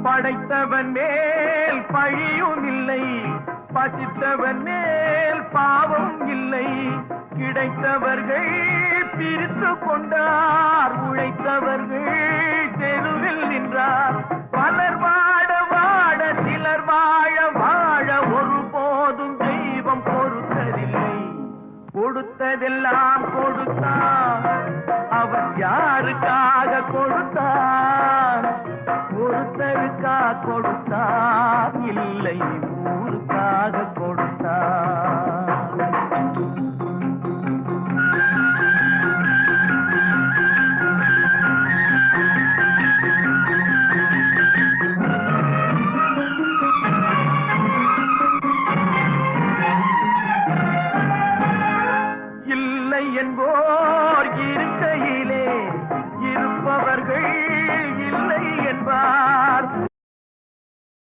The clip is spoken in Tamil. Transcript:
படைத்தவன் மேல் பழியும் இல்லை, பசித்தவன் மேல் பாவம் இல்லை. கிடைத்தவர்கள் பிரித்து கொண்டார், உழைத்தவர்கள் தெருவில் நின்றார். பலர் வாட வாட சிலர் வாழ வாழ ஒருபோதும் தெய்வம் பொறுத்ததில்லை. கொடுத்ததெல்லாம் கொடுத்தான், அவன் யாருக்காக கொடுத்தான்? ஒருத்தருக்கா கொடுத்தான், இல்லை